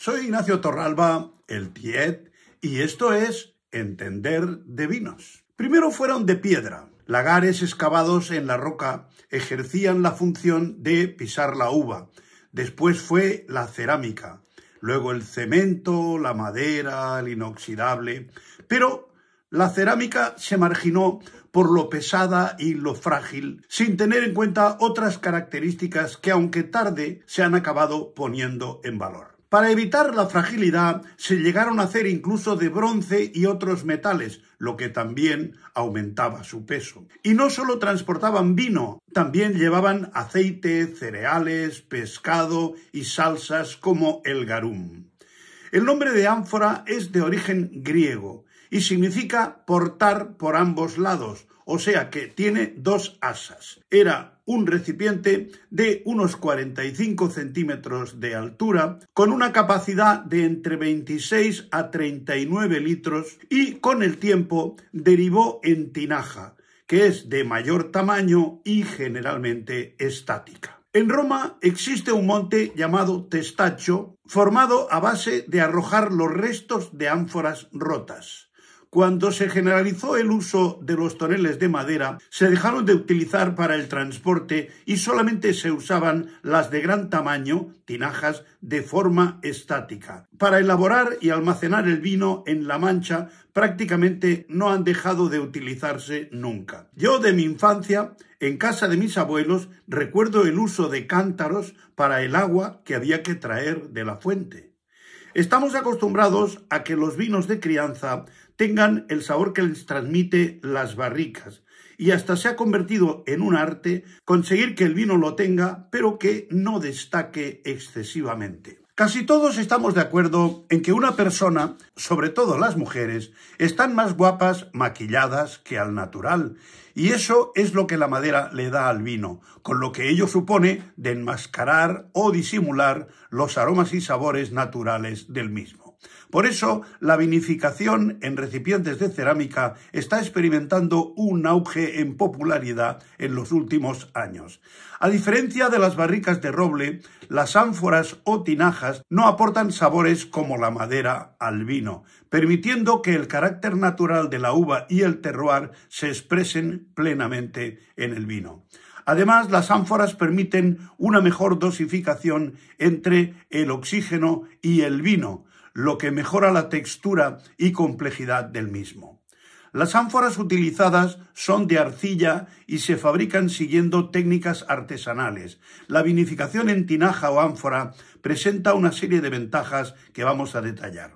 Soy Ignacio Torralba, el Tiet, y esto es Entender de Vinos. Primero fueron de piedra. Lagares excavados en la roca ejercían la función de pisar la uva. Después fue la cerámica, luego el cemento, la madera, el inoxidable. Pero la cerámica se marginó por lo pesada y lo frágil, sin tener en cuenta otras características que, aunque tarde, se han acabado poniendo en valor. Para evitar la fragilidad, se llegaron a hacer incluso de bronce y otros metales, lo que también aumentaba su peso. Y no solo transportaban vino, también llevaban aceite, cereales, pescado y salsas como el garum. El nombre de ánfora es de origen griego y significa portar por ambos lados, o sea que tiene dos asas. Era un recipiente de unos 45 centímetros de altura, con una capacidad de entre 26 a 39 litros y con el tiempo derivó en tinaja, que es de mayor tamaño y generalmente estática. En Roma existe un monte llamado Testaccio, formado a base de arrojar los restos de ánforas rotas. Cuando se generalizó el uso de los toneles de madera, se dejaron de utilizar para el transporte y solamente se usaban las de gran tamaño, tinajas, de forma estática. Para elaborar y almacenar el vino en La Mancha prácticamente no han dejado de utilizarse nunca. Yo de mi infancia, en casa de mis abuelos, recuerdo el uso de cántaros para el agua que había que traer de la fuente. Estamos acostumbrados a que los vinos de crianza tengan el sabor que les transmite las barricas y hasta se ha convertido en un arte conseguir que el vino lo tenga, pero que no destaque excesivamente. Casi todos estamos de acuerdo en que una persona, sobre todo las mujeres, están más guapas maquilladas que al natural, y eso es lo que la madera le da al vino, con lo que ello supone de enmascarar o disimular los aromas y sabores naturales del mismo. Por eso, la vinificación en recipientes de cerámica está experimentando un auge en popularidad en los últimos años. A diferencia de las barricas de roble, las ánforas o tinajas no aportan sabores como la madera al vino, permitiendo que el carácter natural de la uva y el terroir se expresen plenamente en el vino. Además, las ánforas permiten una mejor dosificación entre el oxígeno y el vino, lo que mejora la textura y complejidad del mismo. Las ánforas utilizadas son de arcilla y se fabrican siguiendo técnicas artesanales. La vinificación en tinaja o ánfora presenta una serie de ventajas que vamos a detallar.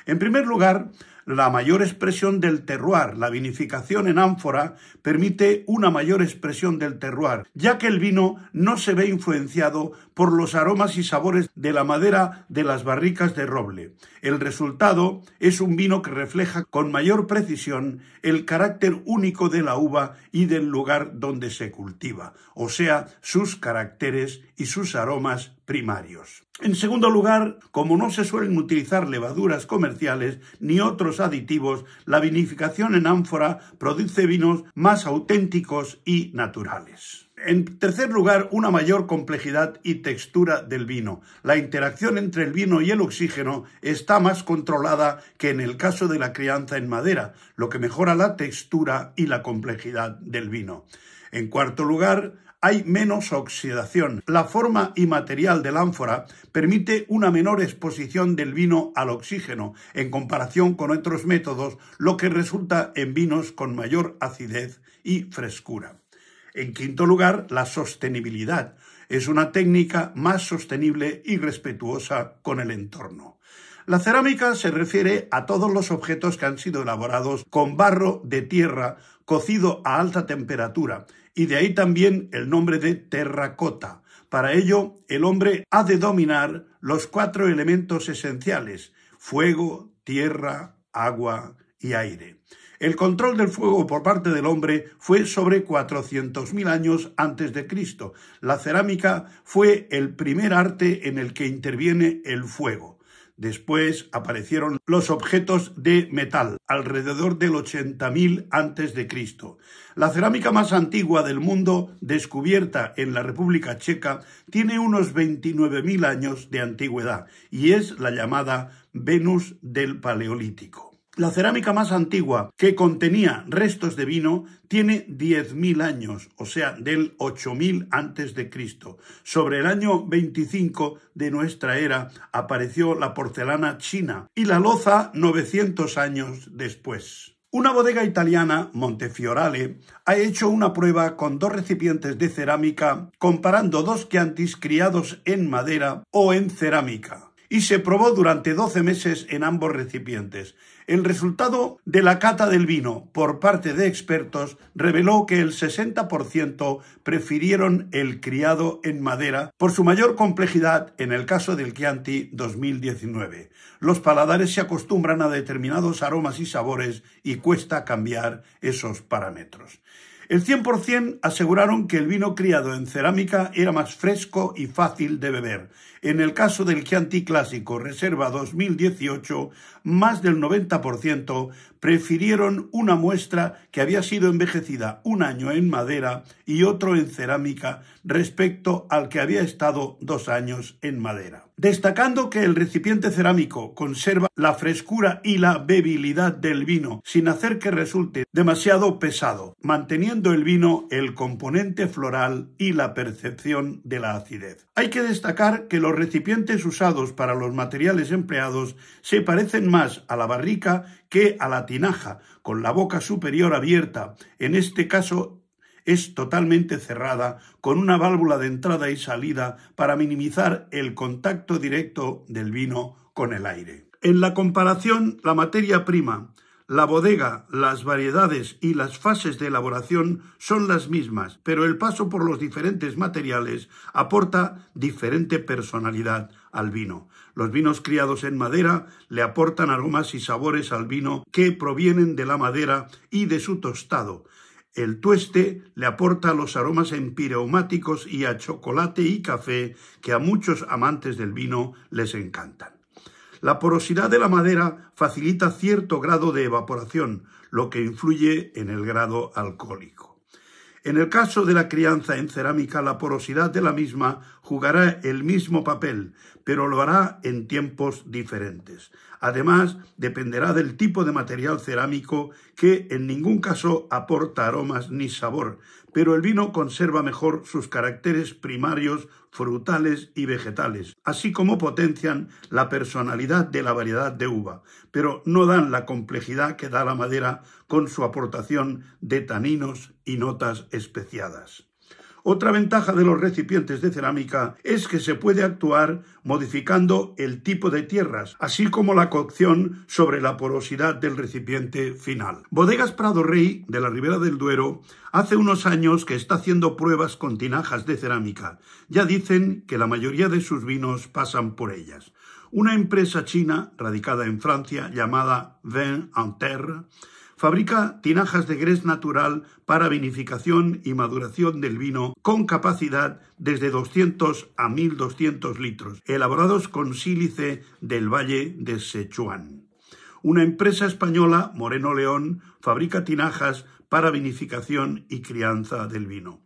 En primer lugar, la mayor expresión del terroir. La vinificación en ánfora permite una mayor expresión del terroir, ya que el vino no se ve influenciado por los aromas y sabores de la madera de las barricas de roble. El resultado es un vino que refleja con mayor precisión el carácter único de la uva y del lugar donde se cultiva, o sea, sus caracteres y sus aromas primarios. En segundo lugar, como no se suelen utilizar levaduras comerciales ni otros aditivos, la vinificación en ánfora produce vinos más auténticos y naturales. En tercer lugar, una mayor complejidad y textura del vino. La interacción entre el vino y el oxígeno está más controlada que en el caso de la crianza en madera, lo que mejora la textura y la complejidad del vino. En cuarto lugar, hay menos oxidación. La forma y material del ánfora permite una menor exposición del vino al oxígeno en comparación con otros métodos, lo que resulta en vinos con mayor acidez y frescura. En quinto lugar, la sostenibilidad. Es una técnica más sostenible y respetuosa con el entorno. La cerámica se refiere a todos los objetos que han sido elaborados con barro de tierra cocido a alta temperatura, y de ahí también el nombre de terracota. Para ello, el hombre ha de dominar los 4 elementos esenciales: fuego, tierra, agua y aire. El control del fuego por parte del hombre fue sobre 400.000 años antes de Cristo. La cerámica fue el primer arte en el que interviene el fuego. Después aparecieron los objetos de metal, alrededor del 80.000 a.C. La cerámica más antigua del mundo, descubierta en la República Checa, tiene unos 29.000 años de antigüedad y es la llamada Venus del Paleolítico. La cerámica más antigua, que contenía restos de vino, tiene 10.000 años, o sea, del 8.000 a.C. Sobre el año 25 de nuestra era apareció la porcelana china y la loza 900 años después. Una bodega italiana, Montefiorale, ha hecho una prueba con 2 recipientes de cerámica comparando 2 Chiantis criados en madera o en cerámica, y se probó durante 12 meses en ambos recipientes. El resultado de la cata del vino por parte de expertos reveló que el 60% prefirieron el criado en madera por su mayor complejidad en el caso del Chianti 2019. Los paladares se acostumbran a determinados aromas y sabores y cuesta cambiar esos parámetros. El 100% aseguraron que el vino criado en cerámica era más fresco y fácil de beber. En el caso del Chianti Clásico Reserva 2018, más del 90% prefirieron una muestra que había sido envejecida 1 año en madera y otro en cerámica respecto al que había estado 2 años en madera. Destacando que el recipiente cerámico conserva la frescura y la bebilidad del vino sin hacer que resulte demasiado pesado, manteniendo el vino el componente floral y la percepción de la acidez. Hay que destacar que los recipientes usados para los materiales empleados se parecen más a la barrica que a la tinaja, con la boca superior abierta. En este caso es totalmente cerrada, con una válvula de entrada y salida para minimizar el contacto directo del vino con el aire. En la comparación, la materia prima, la bodega, las variedades y las fases de elaboración son las mismas, pero el paso por los diferentes materiales aporta diferente personalidad al vino. Los vinos criados en madera le aportan aromas y sabores al vino que provienen de la madera y de su tostado. El tueste le aporta los aromas empireumáticos y a chocolate y café que a muchos amantes del vino les encantan. La porosidad de la madera facilita cierto grado de evaporación, lo que influye en el grado alcohólico. En el caso de la crianza en cerámica, la porosidad de la misma jugará el mismo papel, pero lo hará en tiempos diferentes. Además, dependerá del tipo de material cerámico, que en ningún caso aporta aromas ni sabor, pero el vino conserva mejor sus caracteres primarios, frutales y vegetales, así como potencian la personalidad de la variedad de uva, pero no dan la complejidad que da la madera con su aportación de taninos y notas especiadas. Otra ventaja de los recipientes de cerámica es que se puede actuar modificando el tipo de tierras, así como la cocción sobre la porosidad del recipiente final. Bodegas Prado Rey, de la Ribera del Duero, hace unos años que está haciendo pruebas con tinajas de cerámica. Ya dicen que la mayoría de sus vinos pasan por ellas. Una empresa china, radicada en Francia, llamada Vin en Terre, fabrica tinajas de grés natural para vinificación y maduración del vino con capacidad desde 200 a 1.200 litros, elaborados con sílice del Valle de Sichuan. Una empresa española, Moreno León, fabrica tinajas para vinificación y crianza del vino.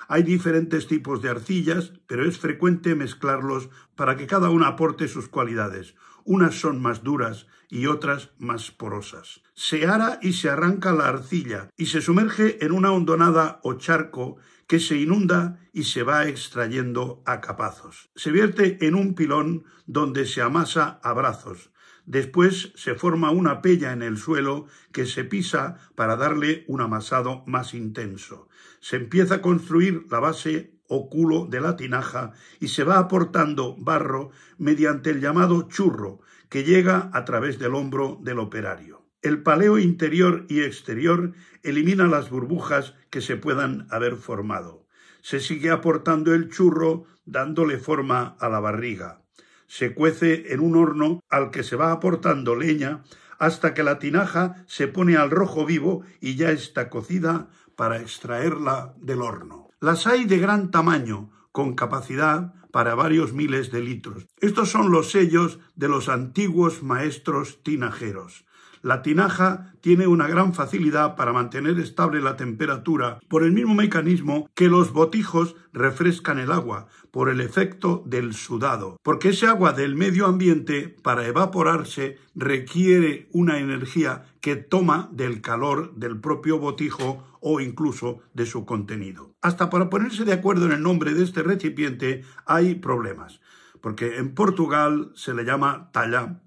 Hay diferentes tipos de arcillas, pero es frecuente mezclarlos para que cada una aporte sus cualidades. Unas son más duras y otras más porosas. Se ara y se arranca la arcilla y se sumerge en una hondonada o charco que se inunda y se va extrayendo a capazos. Se vierte en un pilón donde se amasa a brazos. Después se forma una pella en el suelo que se pisa para darle un amasado más intenso. Se empieza a construir la base o culo de la tinaja y se va aportando barro mediante el llamado churro, que llega a través del hombro del operario. El paleo interior y exterior elimina las burbujas que se puedan haber formado. Se sigue aportando el churro dándole forma a la barriga. Se cuece en un horno al que se va aportando leña hasta que la tinaja se pone al rojo vivo y ya está cocida para extraerla del horno. Las hay de gran tamaño, con capacidad para varios miles de litros. Estos son los sellos de los antiguos maestros tinajeros. La tinaja tiene una gran facilidad para mantener estable la temperatura por el mismo mecanismo que los botijos refrescan el agua, por el efecto del sudado, porque ese agua del medio ambiente, para evaporarse, requiere una energía que toma del calor del propio botijo o incluso de su contenido. Hasta para ponerse de acuerdo en el nombre de este recipiente hay problemas, porque en Portugal se le llama talla,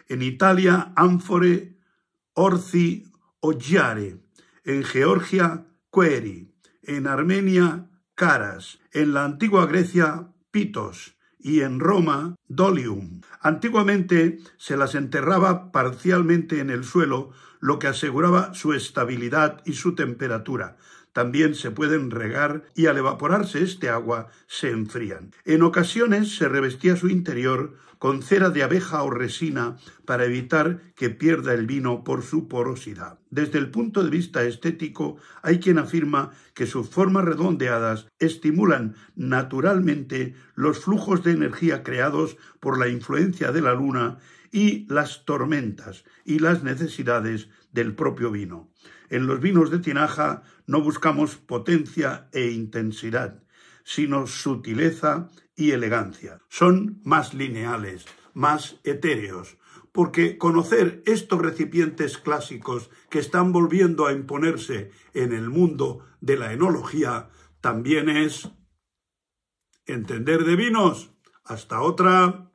en Italia ánfore, orzi o giare, en Georgia queri, en Armenia caras, en la antigua Grecia pitos y en Roma dolium. Antiguamente se las enterraba parcialmente en el suelo, lo que aseguraba su estabilidad y su temperatura. También se pueden regar y al evaporarse este agua se enfrían. En ocasiones se revestía su interior con cera de abeja o resina para evitar que pierda el vino por su porosidad. Desde el punto de vista estético, hay quien afirma que sus formas redondeadas estimulan naturalmente los flujos de energía creados por la influencia de la luna y las tormentas y las necesidades del propio vino. En los vinos de tinaja no buscamos potencia e intensidad, sino sutileza y elegancia. Son más lineales, más etéreos, porque conocer estos recipientes clásicos que están volviendo a imponerse en el mundo de la enología también es entender de vinos. Hasta otra.